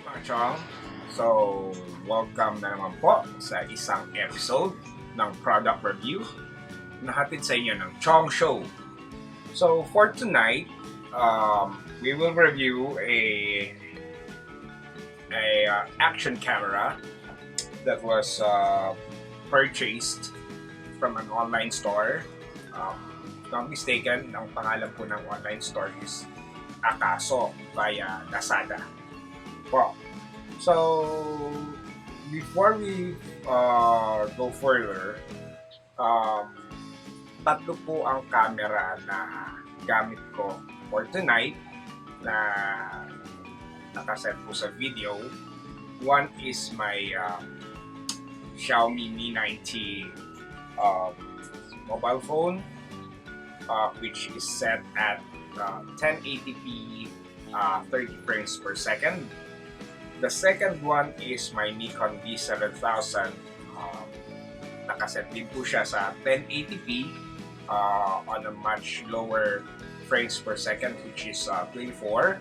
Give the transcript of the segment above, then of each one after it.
mga chong. So, welcome na naman po sa isang episode ng product review na hatid sa inyo ng Chong Show. So, for tonight, we will review a action camera that was purchased from an online store. If not mistaken, ang pangalan po ng online store is Akaso via Lazada. Well, so before we go further, tatlo po ang camera na gamit ko for tonight na nakaset po sa video. One is my Xiaomi Mi 90 mobile phone, which is set at 1080p 30 frames per second. The second one is my Nikon D7000. Nakaset din po siya sa 1080p on a much lower frames per second, which is 24.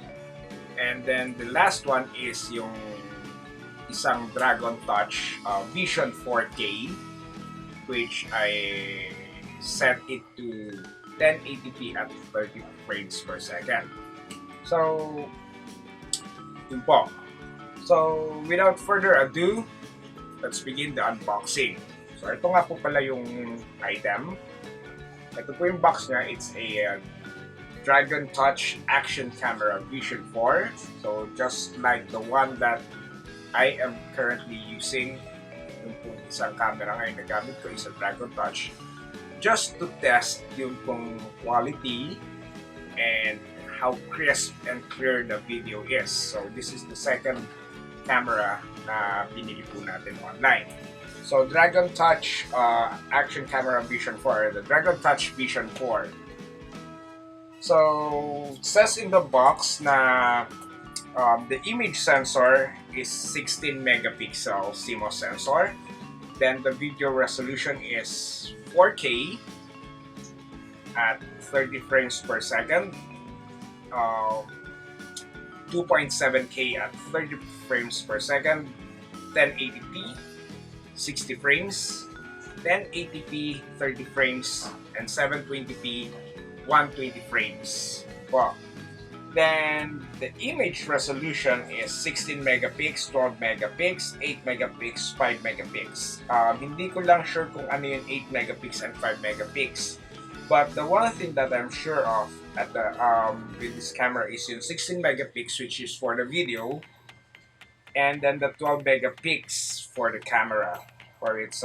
And then the last one is yung isang Dragon Touch Vision 4K, which I set it to 1080p at 30 frames per second. So, yun po. So, without further ado, let's begin the unboxing. So, ito nga po pala yung item. Ito po yung box niya. It's a Dragon Touch Action Camera Vision 4. So, just like the one that I am currently using, yung po isang camera ngayon na gamit ko is a Dragon Touch. Just to test yung pong quality and how crisp and clear the video is. So, this is the second camera na binili po natin online. So, Dragon Touch Action Camera Vision 4, the Dragon Touch Vision 4. So, it says in the box na the image sensor is 16 megapixel CMOS sensor. Then the video resolution is 4K at 30 frames per second. 2.7K at 30 frames per second, 1080p, 60 frames, 1080p, 30 frames, and 720p, 120 frames. Wow. Then, the image resolution is 16 megapixels, 12 megapixels, 8 megapixels, 5 megapixels. Hindi ko lang sure kung ano yung 8 megapixels and 5 megapixels. But the one thing that I'm sure of at the with this camera is yung 16 megapixels, which is for the video, and then the 12 megapixels for the camera for its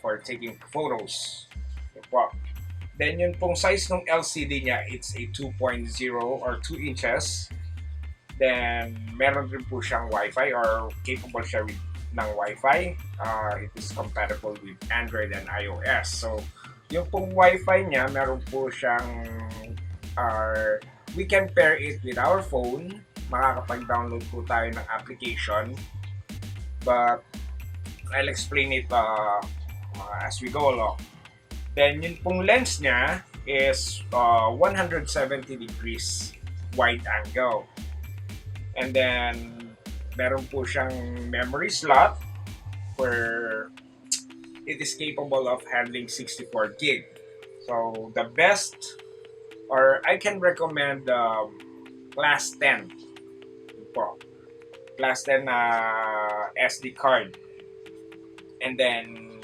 for taking photos. Wow. Then yung pong size ng LCD niya, it's a 2.0 or 2 inches. Then meron rin po siyang Wi-Fi or capable siya ng Wi-Fi. It is compatible with Android and iOS. So yung pong Wi-Fi niya, meron po siyang we can pair it with our phone. Makakapag-download po tayo ng application. But I'll explain it as we go along. Then yung pong lens niya is 170 degrees wide angle. And then meron po siyang memory slot where it is capable of handling 64 gig. So the best, or I can recommend Class 10 po. Class 10 SD card. And then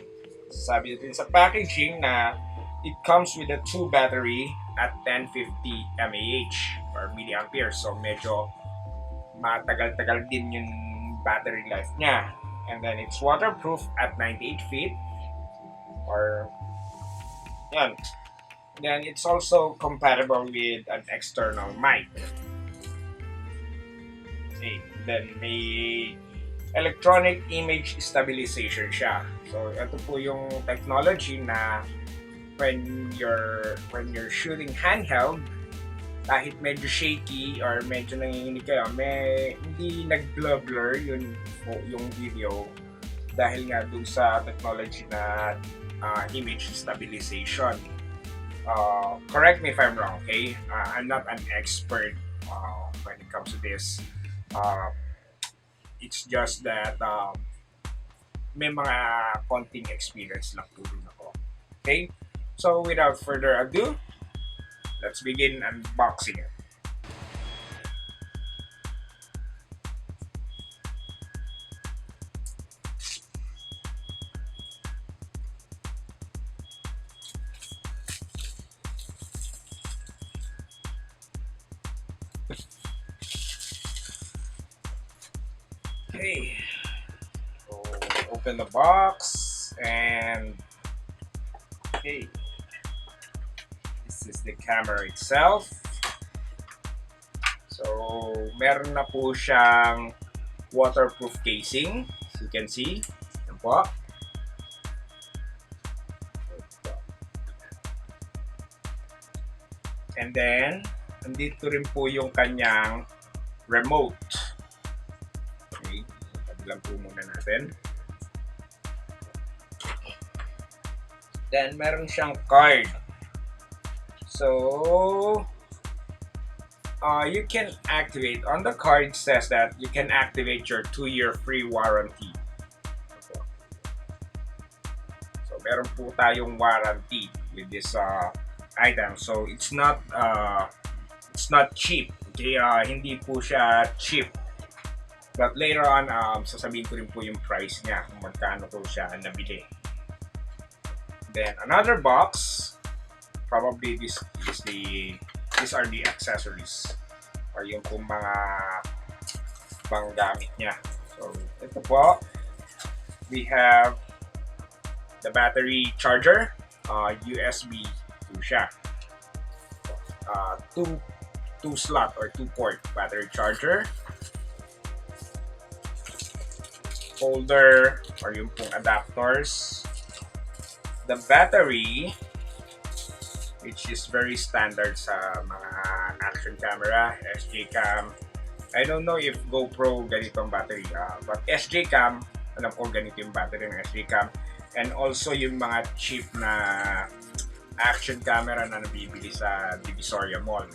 sabi natin sa packaging na it comes with a 2 battery at 1050 mAh or milliampere. So medyo matagal-tagal din yung battery life niya. And then it's waterproof at 98 feet. Or yan. Then it's also compatible with an external mic. Okay. Then may Electronic Image Stabilization siya. So ito po yung technology na when you're shooting handheld, kahit medyo shaky or medyo nanginginig kayo, hindi nag-blur yung video dahil nga dun sa technology na image stabilization. Correct me if I'm wrong, okay? I'm not an expert when it comes to this. It's just that may mga konting experience lang po din ako. Okay? So without further ado, let's begin unboxing it. Okay. So open the box and okay. This is the camera itself. So meron na po siyang waterproof casing, as you can see. Yan po. And then, nandito rin po yung kanyang remote. Okay, tabilan po muna natin. Then, meron siyang card. So, you can activate, on the card says that you can activate your 2-year free warranty. So, meron po tayong warranty with this item. So it's not cheap. Okay, hindi po siya cheap. But later on, sasabihin ko rin po yung price niya kung magkano po siya nabili. Then another box, probably these are the accessories or yung po mga panggamit niya. So ito po, we have the battery charger, USB siya. Two slot or 2-port battery charger, holder or yung pong adapters, the battery which is very standard sa mga action camera, SJ cam. I don't know if GoPro ganito ang battery, but SJ cam, alam ko ganito yung battery ng SJ cam, and also yung mga cheap na action camera na nabibili sa Divisoria Mall.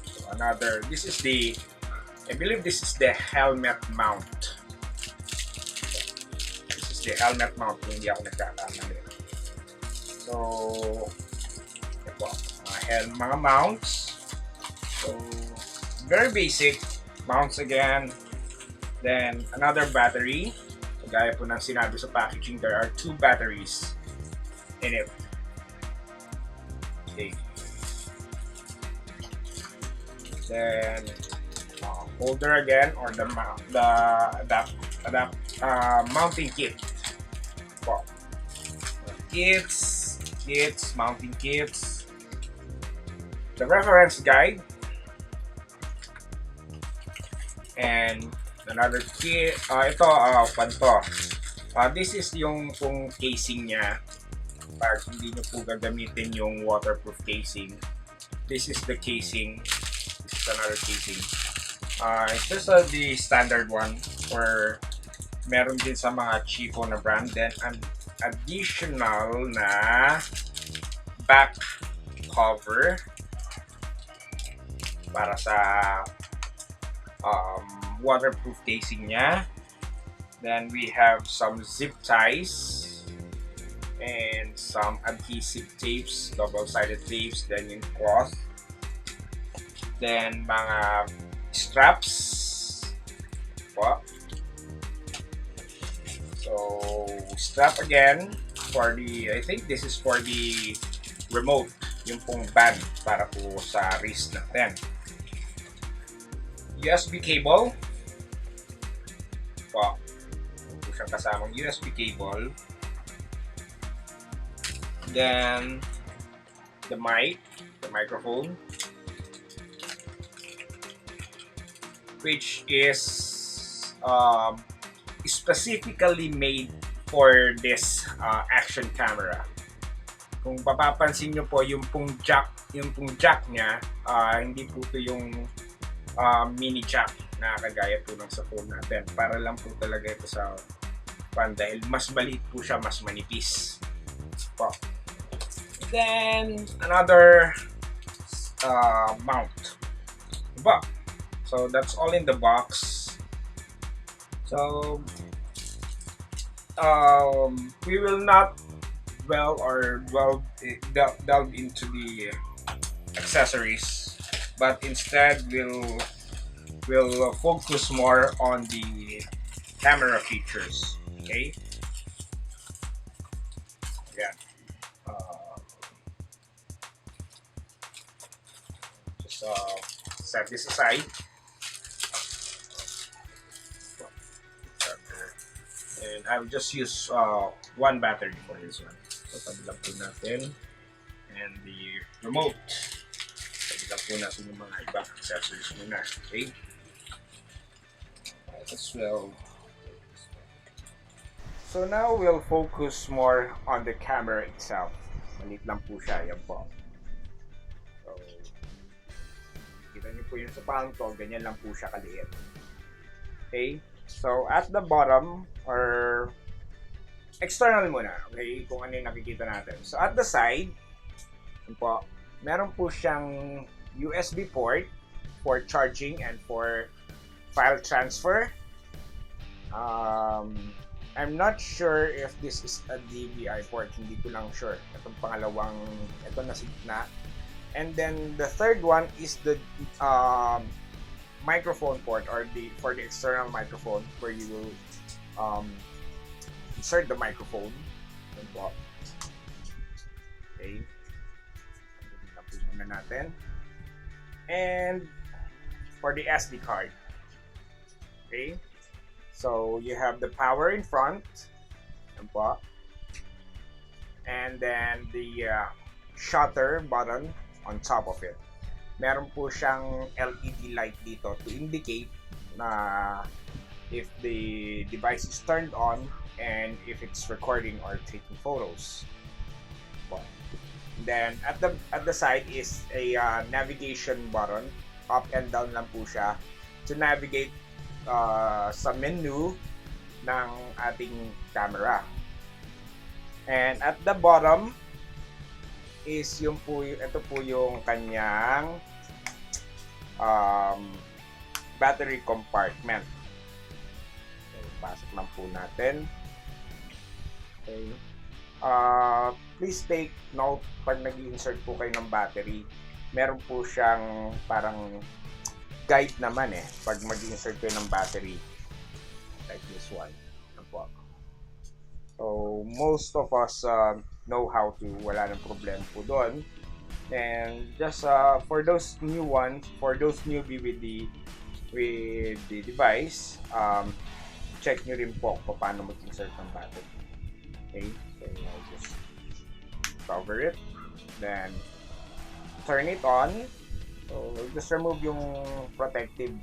So another, this is the, I believe this is the helmet mount. This is the helmet mount kung hindi ako nagkakamali. So, ito, mga mounts. So, very basic mounts again. Then, another battery. So, gaya po ng sinabi sa packaging, there are 2 batteries in it. Okay. Then holder again, or the mounting kit. Wow. Mounting kits, the reference guide, and another kit. Ito panto. This is yung pong casing niya. Pag hindi nyo po gagamitin yung waterproof casing, this is the casing. This is another casing. It's just the standard one, or meron din sa mga cheapo na brand. Then an additional na back cover para sa waterproof casing niya. Then we have some zip ties and some adhesive tapes, double-sided tapes, then yung cloth, then mga straps po. So strap again for the, I think this is for the remote, yung pong band para po sa wrist natin. USB cable po, po siyang kasamang USB cable. Then the microphone, which is specifically made for this action camera. Kung papapansin nyo po, yung pong jack niya, hindi po ito yung mini jack na kagaya po ng sa phone natin. Para lang po talaga ito sa pan, dahil mas maliit po siya, mas manipis po. Then another mount. Diba? So that's all in the box. So we will not delve into the accessories, but instead we'll focus more on the camera features. Okay, again, uh, just set this aside, and I will just use one battery for this one. So tabi lang po natin, and the remote. Tabi lang po natin yung mga ibang accessories muna. Okay, might as well. So now we'll focus more on the camera itself. Maliit lang po siya, yan po. So, kita niyo po yun sa palm ko, ganyan lang po siya kaliit. Okay? So, at the bottom, or external muna, okay? Kung ano yung nakikita natin. So, at the side, yan po, meron po siyang USB port for charging and for file transfer. I'm not sure if this is a DVI port. Hindi ko lang sure. Itong pangalawang, ito na sa gitna. And then the third one is the microphone port, or for the external microphone where you will insert the microphone. Okay. Tapos muna natin. And for the SD card. Okay. So you have the power in front, and then the shutter button on top of it. Meron po siyang LED light dito to indicate na if the device is turned on and if it's recording or taking photos. Then at the side is a navigation button, up and down lang po siya to navigate sa menu ng ating camera. And at the bottom is ito po yung kanyang battery compartment. So, pasok lang po natin. Okay. Please take note, pag nag-insert po kayo ng battery, meron po siyang parang guide naman pag mag-insert kayo ng battery, like this one. So most of us know how to, wala nang problem po doon. And just for those new ones, for those newbie with the device, check nyo rin po kung paano mag-insert ng battery. Okay, so I'll just cover it, then turn it on. So, just remove yung protective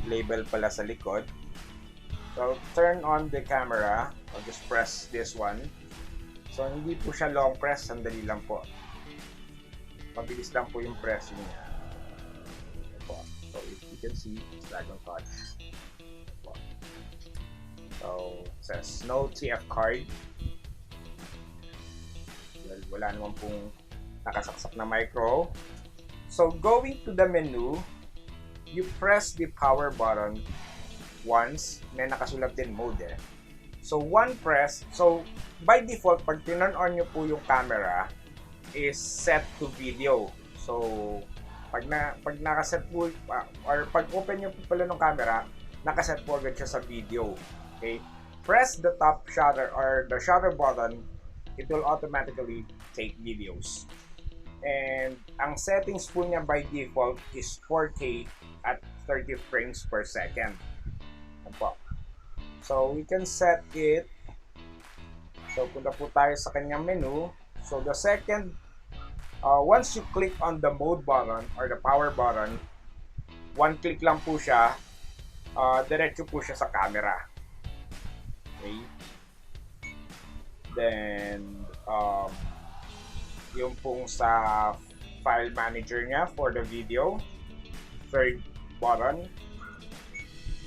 label pala sa likod. So, turn on the camera. I'll just press this one. So, hindi po siya long press. Sandali lang po. Mabilis lang po yung pressing niya. So, if you can see, it's dragon touch. So, it says no TF card. Well, wala naman pong nakasaksak na micro. So going to the menu, you press the power button once, may nakasulat din mode So one press, so by default, pag turn on nyo po yung camera, is set to video. So pag nakaset po, or pag open nyo po pala ng camera, nakaset po agad siya sa video. Okay? Press the top shutter or the shutter button, it will automatically take videos. And ang settings po niya by default is 4K at 30 frames per second. So we can set it. So punta po tayo sa kanyang menu. So the second, once you click on the mode button or the power button, one click lang po siya, diretso po siya sa camera. Okay. Then yung pong sa file manager niya for the video, third button.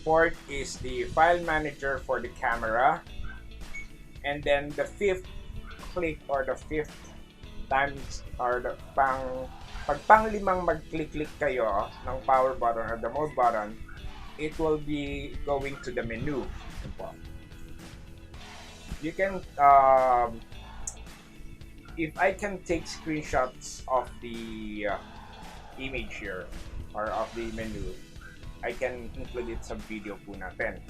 Fourth is the file manager for the camera, and then the fifth click or the fifth times or the pang limang mag-click kayo ng power button or the mode button, it will be going to the menu. Yan po. You can, if I can take screenshots of the image here or of the menu, I can include it sa video po natin.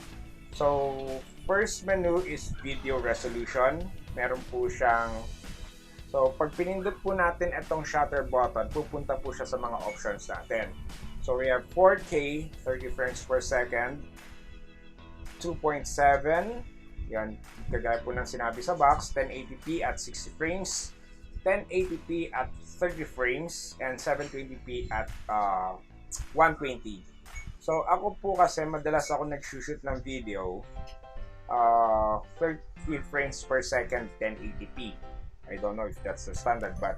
So, first menu is video resolution. Meron po siyang, so pag pinindot po natin itong shutter button, pupunta po siya sa mga options natin. So, we have 4K, 30 frames per second, 2.7, yan, kagaya po ng sinabi sa box, 1080p at 60 frames, 1080p at 30 frames, and 720p at 120. So, ako po kasi, madalas ako nag-shoot ng video, 30 frames per second, 1080p. I don't know if that's the standard, but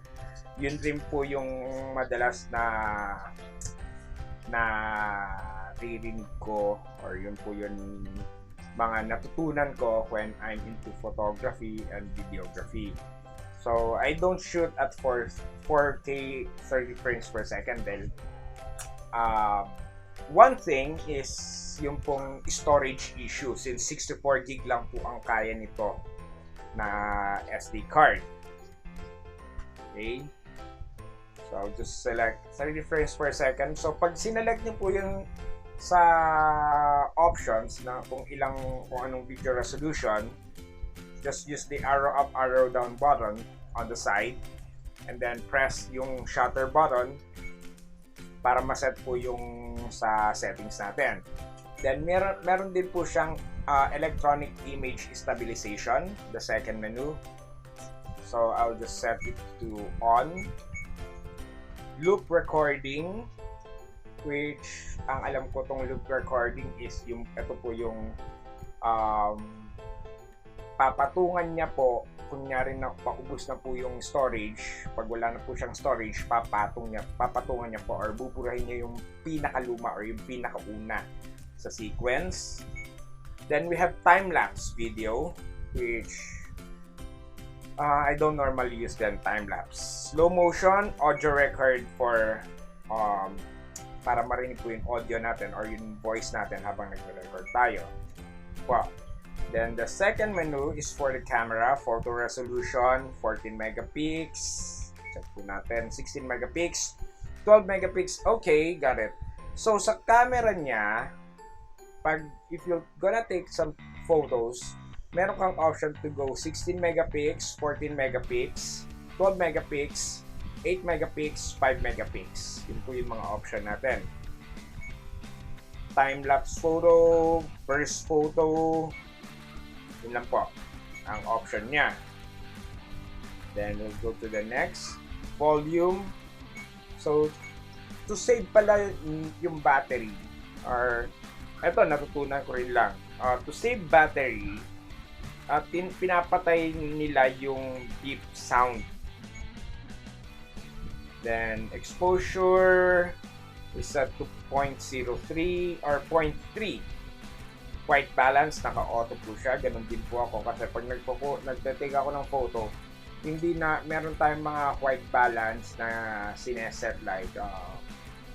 yun rin po yung madalas na naririnig ko, or yun po yun mga natutunan ko when I'm into photography and videography. So, I don't shoot at 4K 30 frames per second dahil one thing is yung pong storage issue, since 64 gig lang po ang kaya nito na SD card. Okay? So, I'll just select 30 frames per second. So, pag sinelect niyo po yung sa options na kung anong video resolution, just use the arrow up, arrow down button on the side and then press yung shutter button para maset po yung sa settings natin. Then, meron din po siyang Electronic Image Stabilization, the second menu. So, I'll just set it to on. Loop recording, which ang alam ko tong loop recording is yung ito po yung papatungan niya po, kunyari na paubos na po yung storage, pag wala na po siyang storage, papatungan niya po or buburahin niya yung pinakaluma or yung pinakauna sa sequence. Then we have time-lapse video, which I don't normally use time-lapse. Slow motion, audio record for para marinig po yung audio natin or yung voice natin habang nagre-record tayo. Wow. Then the second menu is for the camera, photo resolution, 14 megapixels. Check po natin, 16 megapixels, 12 megapixels. Okay, got it. So sa camera niya, if you're gonna take some photos, meron kang option to go 16 megapixels, 14 megapixels, 12 megapixels, 8 megapixels, 5 megapixels. Yun po yung mga option natin. Time-lapse photo, burst photo, yun lang po ang option niya. Then we'll go to the next. Volume. So, to save pala yung battery, or eto, natutunan ko rin lang. To save battery, pinapatay nila yung beep sound. Then, exposure is at 2.03 or 0.3. White balance, naka-auto po siya. Ganun din po ako. Kasi pag nagtatake ako ng photo, meron tayong mga white balance na sineset like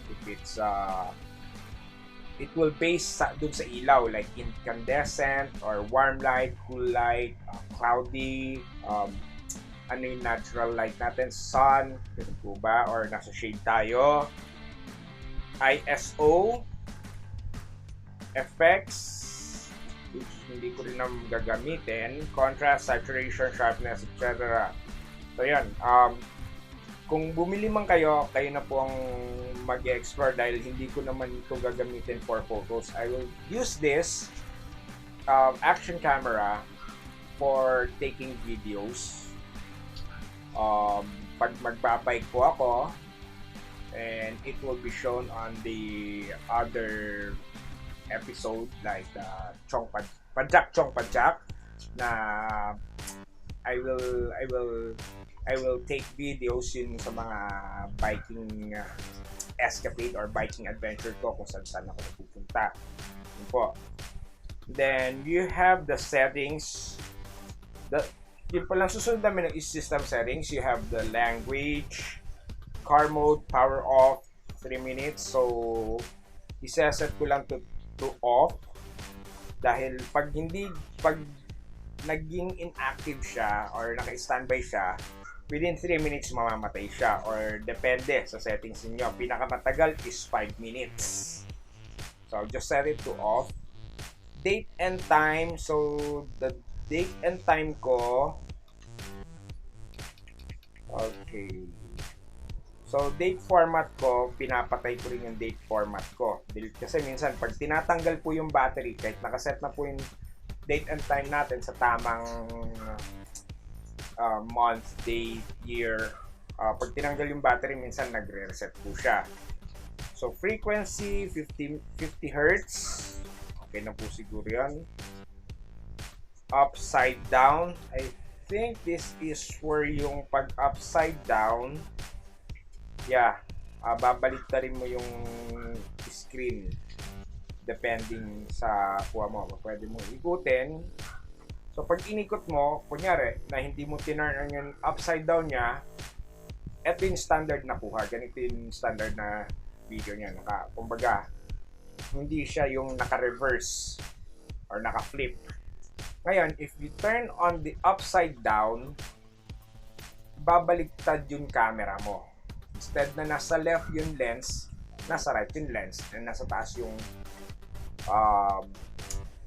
if it's it will base dun sa ilaw like incandescent or warm light, cool light, cloudy, ano yung natural light natin, sun, ganun po ba, or nasa shade tayo. ISO, effects, which hindi ko rin naman gagamitin, contrast, saturation, sharpness, etc. So yan, kung bumili man kayo na po ang mag-explore dahil hindi ko naman ito gagamitin for photos. I will use this action camera for taking videos. Pag magbabike po ako, and it will be shown on the other episode like Chong Padjak na I will take videos yun sa mga biking escapade or biking adventure ko kung saan ako pupunta. Yun po. Then you have the settings. Yun palang susunod namin ng system settings. You have the language, car mode, power off, 3 minutes. So, isa-set ko lang to to off dahil pag naging inactive siya or naka-standby siya, within 3 minutes mamamatay siya or depende sa settings niyo. Pinakamatagal is 5 minutes. So just set it to off. Date and time. So the date and time ko, okay. So, date format ko, pinapatay ko rin yung date format ko. Kasi minsan, pag tinatanggal po yung battery, kahit nakaset na po yung date and time natin sa tamang month, day, year, pag tinanggal yung battery, minsan nagre-reset po siya. So, frequency, 50 Hz. Okay na po siguro yan. Upside down. I think this is for yung pag upside down. Yeah, babaliktarin mo yung screen depending sa kuha mo. Pwede mo ikutin. So, pag inikot mo, kunyari, na hindi mo tinurn yung upside down niya, ito yung standard na kuha. Ganito yung standard na video niya. Kumbaga, hindi siya yung naka-reverse or naka-flip. Ngayon, if you turn on the upside down, babaliktad yung camera mo. Instead na nasa left yung lens, nasa right yung lens, and nasa taas yung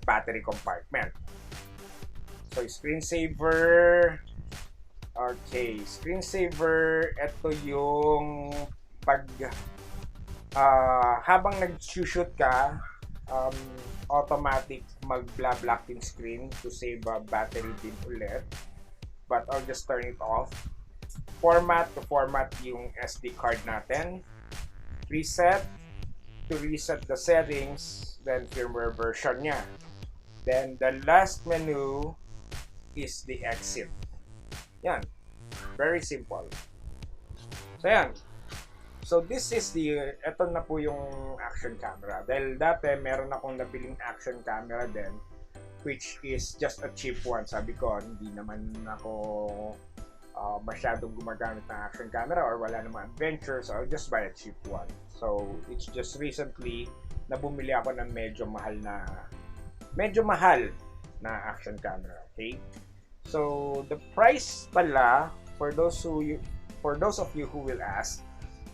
battery compartment. So, screensaver. Okay, screensaver. Ito yung pag habang nag-shoot ka, automatic mag-black yung screen to save battery din ulit. But I'll just turn it off. Format to format yung SD card natin. Reset to reset the settings, then firmware version niya. Then the last menu is the exit. Yan. Very simple. So yan. So this is ito na po yung action camera. Dahil dati meron akong nabiling action camera din, which is just a cheap one. Sabi ko, hindi naman ako masyadong gumagamit ng action camera or wala namang adventure, so I'll just buy a cheap one. So it's just recently na bumili ako ng medyo mahal na action camera. Okay, so the price pala, for those of you who will ask,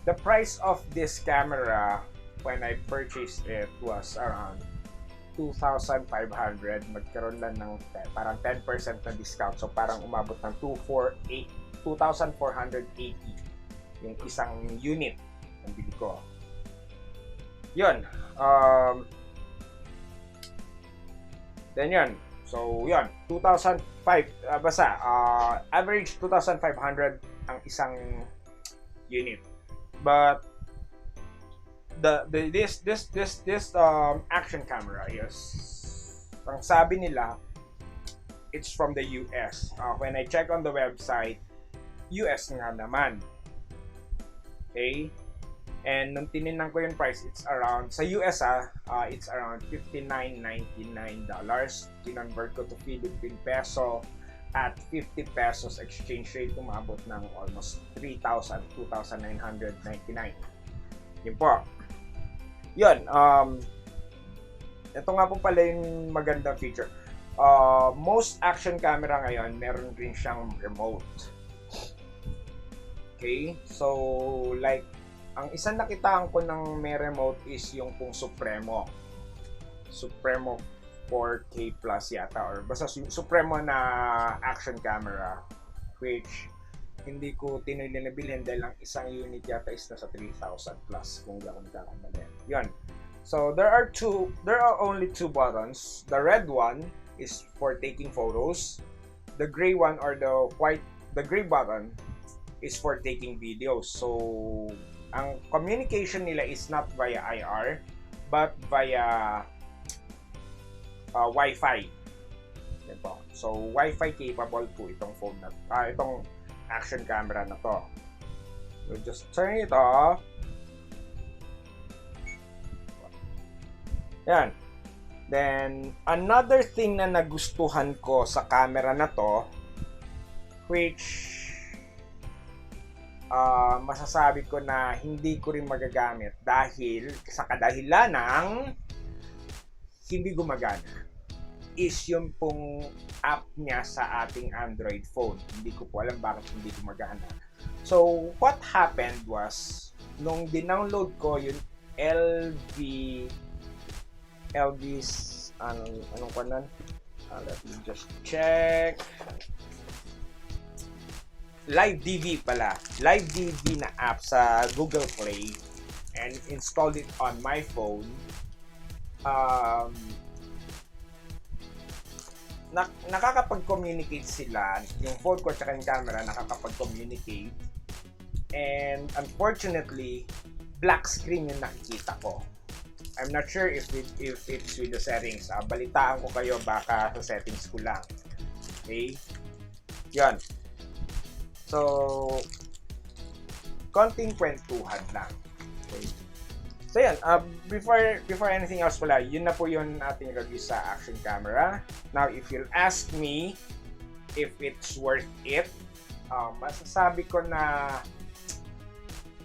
the price of this camera when I purchased it was around 2,500. Magkaroon lang ng parang 10% na discount. So, parang umabot ng 2,480 yung isang unit ng bili ko. Yun. Then yun. So, yun. 2,500. Average 2,500 ang isang unit. But this action camera is, ang sabi nila, it's from the US. When I check on the website, US nga naman. Okay? And nung tinignan ko yung price, it's around, sa US it's around $59.99. Kinonvert ko to Philippine peso at 50 pesos exchange rate, umabot ng almost 3,000, 2,999. Yun po. Yun, ito nga po pala yung magandang feature. Most action camera ngayon, meron rin siyang remote. Okay? So, like, ang isang nakitaan ko ng may remote is yung pong Supremo 4K Plus yata, or basta Supremo na action camera, which hindi ko tinuloy na bilhin dahil ang isang unit yata is nasa 3,000 plus kung di ako nagkakamali. Yun. So there are only two buttons. The red one is for taking photos. The gray one, or the gray button is for taking videos. So ang communication nila is not via IR but via Wi-Fi. Yan po. So Wi-Fi capable po itong phone na itong action camera na to. We'll just turn it off. Yan. Then another thing na nagustuhan ko sa camera na to, which masasabi ko na hindi ko rin magagamit dahil sa kadahilan ng hindi gumagana is yung pong app niya sa ating Android phone. Hindi ko po alam bakit hindi gumagana. So, what happened was, nung dinownload ko yung LV's, anong kanan? Let me just check. Live DV pala. Live DV na app sa Google Play and installed it on my phone. Nakakapag-communicate sila. Yung phone ko at yung camera nakakapag-communicate. And unfortunately, black screen yung nakikita ko. I'm not sure if it's with the settings. Balitaan ko kayo baka sa settings ko lang. Okay? Yan. So, konting kwentuhan lang. Okay? So yan, before anything else pala, yun na po yung ating review sa action camera. Now, if you'll ask me if it's worth it, masasabi ko na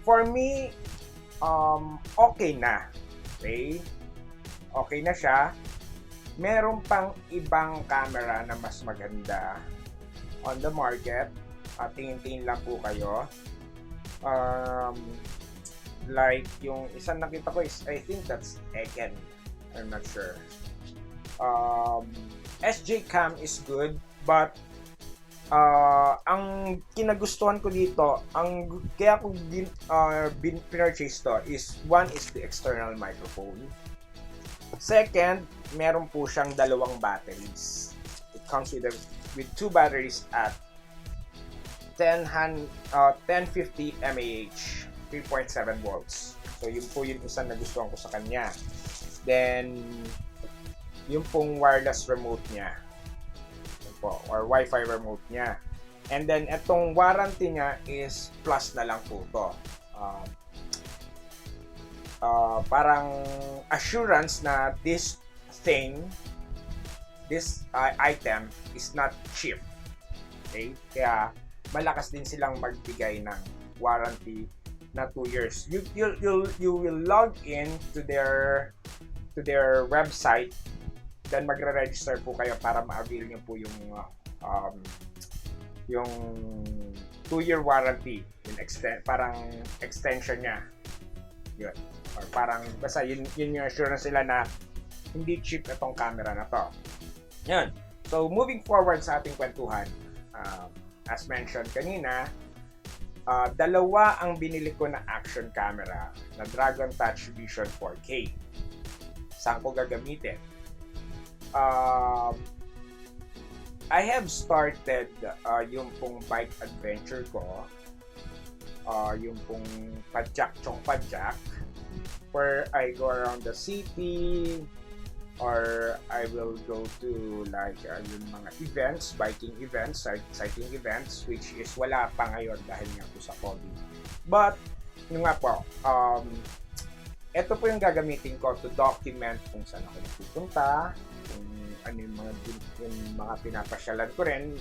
for me, okay na. Okay? Okay na siya. Meron pang ibang camera na mas maganda on the market. Tingin-tingin lang po kayo. Like yung isang nakita ko is, I think that's Eken. I'm not sure. SJ Cam is good, but ang kinagustuhan ko dito, kaya ko pinurchase to is, one is the external microphone. Second, meron po siyang dalawang batteries. It comes with two batteries at 1050 mAh, 3.7 volts. So yun po yung isang nagustuhan ko sa kanya. Then yung pong wireless remote niya. Or Wi-Fi remote niya. And then, etong warranty niya is plus na lang po to. Parang assurance na this item is not cheap. Okay? Kaya, malakas din silang magbigay ng warranty na 2 years. You will log in to their website. Then magre-register po kayo para ma-avail nyo po yung 2-year warranty, yung parang extension niya. Yun. Or parang basta yun yung assurance sila na hindi cheap itong camera na to. Yun. So moving forward sa ating kwentuhan, as mentioned kanina, dalawa ang binili ko na action camera na Dragon Touch Vision 4K. Saan ko gagamitin? I have started yung pong bike adventure ko, yung pong padjak where I go around the city or I will go to like yung mga events, biking events, cycling events, which is wala pa ngayon dahil nga po sa COVID. But yung nga po, ito po yung gagamitin ko to document kung saan ako nagpupunta, kung ano yung mga pinapasyalan ko rin,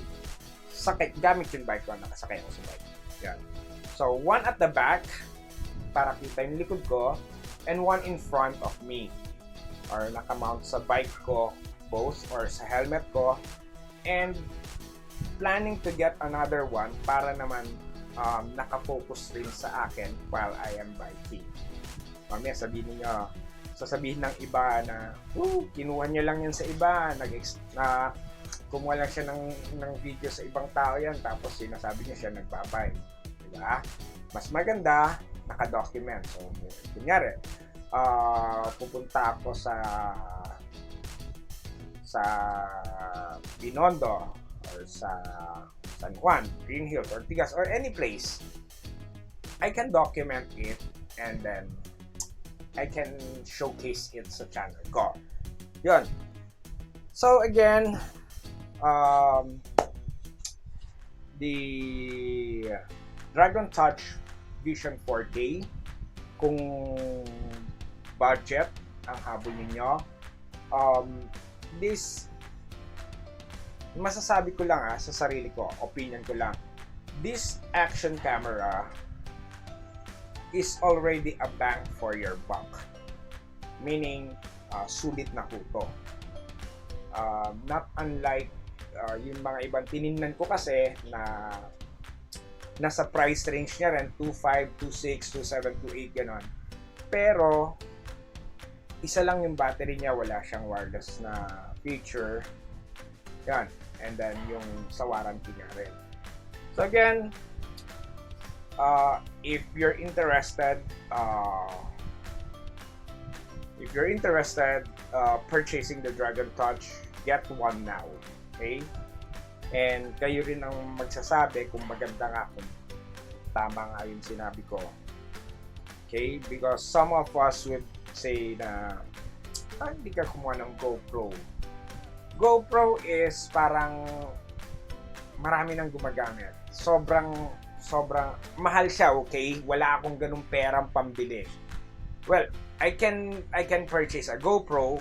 gamit yung bike ko, nakasakay ako sa bike. Yan. So, one at the back, para kita yung likod ko, and one in front of me, or nakamount sa bike ko, both, or sa helmet ko, and planning to get another one para naman nakafocus rin sa akin while I am biking. Mamaya sasabihin ng iba na kinuha niya lang yan sa iba, kumuha lang siya ng video sa ibang tao yan, tapos sinasabi niya siya nagbabay. Diba? Mas maganda, naka-document. So, kunyari, pupunta ako sa Binondo or sa San Juan, Green Hills, Ortigas, or any place. I can document it and then I can showcase it sa channel ko. Yun. So again, the Dragon Touch Vision 4K, kung budget ang habol ninyo, this, masasabi ko lang sa sarili ko, opinion ko lang, this action camera is already a bang for your buck. Meaning, sulit na kuto. Not unlike yung mga ibang tiningnan ko kasi na nasa price range niya rin, 2.5, 2.6, 2.7, 2.8, gano'n. Pero, isa lang yung battery niya, wala siyang wireless na feature. Yan. And then, yung sa warranty niya rin. So again, if you're interested, purchasing the Dragon Touch, get one now. Okay? And kayo rin ang magsasabi kung maganda nga, kung tama nga yung sinabi ko. Okay? Because some of us would say na hindi ka kumuha ng GoPro. GoPro is parang marami nang gumagamit. Sobrang mahal siya, okay? Wala akong ganung perang pambili. Well, I can purchase a GoPro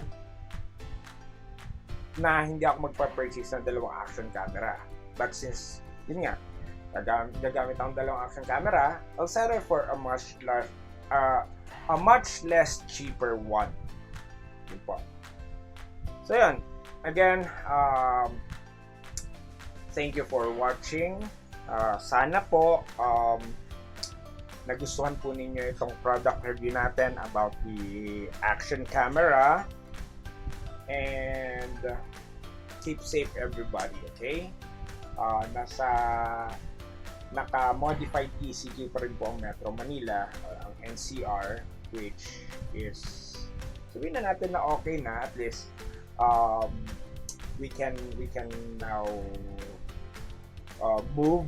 na hindi ako magpa-purchase ng dalawang action camera. But since, yun nga, gagamit akong dalawang action camera, I'll settle for a much less cheaper one. Yun po. So yun, again, thank you for watching. Sana po nagustuhan po ninyo itong product review natin about the action camera. And keep safe everybody, okay? Naka-modified ECQ pa rin po ang Metro Manila, ang NCR, which is, sabihin na natin na okay na, at least we can now move,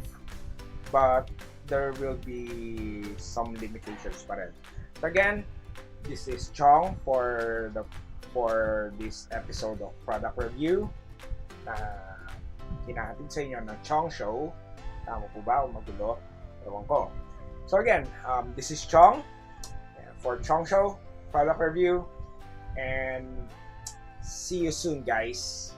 but there will be some limitations pa rin. So again, this is Chong for this episode of product review na hinahatid sa inyo ng Chong Show. Tama po ba o magulo? Ewan ko. So again, this is Chong for Chong Show product review, and see you soon, guys.